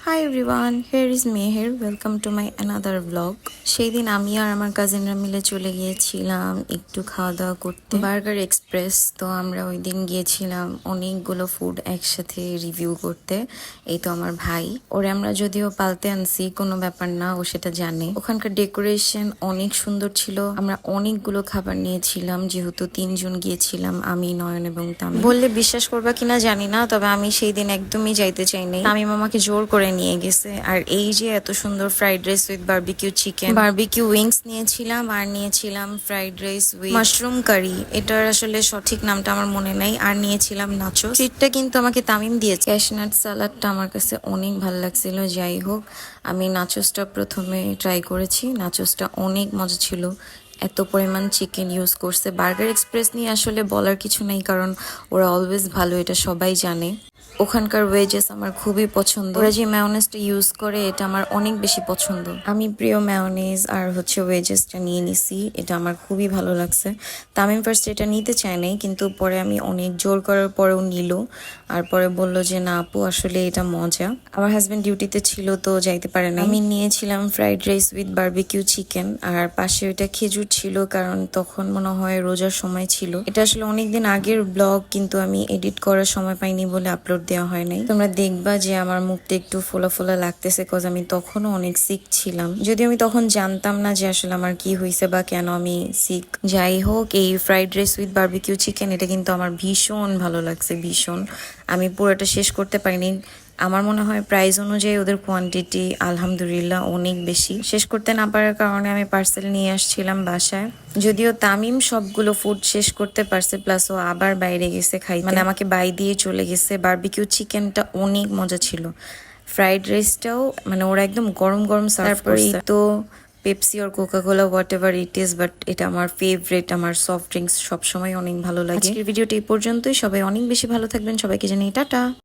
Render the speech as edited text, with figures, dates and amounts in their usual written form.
Hi everyone, here is Meher. Welcome to my another blog. সেই দিন আমি আর আমার কাজিনরা মিলে চলে গিয়েছিলাম একটু খাওয়া দাওয়া করতে বার্গার এক্সপ্রেস। তো আমরা ওই দিন গিয়েছিলাম অনেকগুলো ফুড একসাথে রিভিউ করতে। এই তো আমার ভাই, ওরে আমরা যদিও পালতে আনছি, কোনো ব্যাপার না, ও সেটা জানে। ওখানকার ডেকোরেশন অনেক সুন্দর ছিল। আমরা অনেকগুলো খাবার নিয়েছিলাম, যেহেতু 3 জন গিয়েছিলাম, আমি, নয়ন এবং তামিম। বললে বিশ্বাস করবা কিনা জানি না, তবে আমি সেই দিন একদমই যাইতে চাইনি। তামিম আমাকে জোর করে নিয়ে গেছে। আর এই যে এত সুন্দর fried rice with barbecue chicken, barbecue wings নিয়েছিলাম, আর নিয়েছিলাম ফ্রাইড রাইস উইথ মাশরুম কারি। এটার আসলে সঠিক নামটা আমার মনে নাই। আর নিয়েছিলাম নাচো। ট্রিটটা কিন্তু আমাকে তামিম দিয়েছে। ক্যাশনাট সালাডটা আমার কাছে অনেক ভালো লাগছিল। যাই হোক, আমি নাচোসটা প্রথমে ট্রাই করেছি। নাচোসটা অনেক মজা ছিল। এত পরিমাণ চিকেন ইউজ করছে। বার্গার এক্সপ্রেস নিয়ে আসলে বলার কিছু নেই, কারণ ওরা অলওয়েজ ভালো, এটা সবাই জানে। ওখানকার ওয়েজেস আমার খুবই পছন্দ। ওরা যে ম্যায়োনেজটা ইউজ করে, এটা আমার অনেক বেশি পছন্দ। আমি প্রিয় ম্যায়োনেজ আর ওয়েজেসটা নিয়ে নিছি। এটা আমার খুবই ভালো লাগছে। তামিম ফার্স্ট এটা নিতে চায় নাই, কিন্তু পরে আমি অনেক জোর করার পরেও নিল। আর পরে বলল যে না আপু, আসলে এটা মজা। আমার হাজবেন্ড ডিউটিতে ছিল, তো যাইতে পারে না। আমি নিয়েছিলাম fried rice with barbecue chicken, আর পাশে ওইটা খেজুর ছিল, কারণ তখন মনে হয় রোজার সময় ছিল। এটা আসলে অনেকদিন আগের ব্লগ, কিন্তু আমি এডিট করার সময় পাইনি বলে আপলোড দেওয়া হয় নাই। তোমরা দেখবা যে আমার মুখটা একটু ফোলা ফোলা লাগতেছে, কজ আমি তখনও অনেক সিক ছিলাম। যদিও আমি তখন জানতাম না যে আসলে আমার কি হয়েছে বা কেন আমি সিক। যাই হোক, এই fried rice with barbecue chicken এটা কিন্তু আমার ভীষণ ভালো লাগছে, ভীষণ। আমি পুরোটা শেষ করতে পারিনি। আমার মনে হয় প্রাইস অনুযায়ী ওদের কোয়ান্টিটি আলহামদুলিল্লাহ অনেক বেশি। শেষ করতে না পারার কারণে আমি পার্সেল নিয়ে আসছিলাম বাসায়। যদিও তামিম সবগুলো ফুড শেষ করতে পারছে, প্লাস ও আবার বাইরে গেছে খাইতে, মানে আমাকে বাই দিয়ে চলে গেছে। বারবিকিউ চিকেনটা অনেক মজা ছিল। ফ্রাইড রাইসটাও মানে ওরা একদম গরম গরম সার্ভ করছে। তো পেপসি আর Coca Cola whatever it is, but এটা আমার ফেভারিট। আমার সফট ড্রিঙ্কস সবসময় অনেক ভালো লাগে। আজকের ভিডিওটা এই পর্যন্তই। সবাই অনেক বেশি ভালো থাকবেন। সবাইকে জানাই টাটা।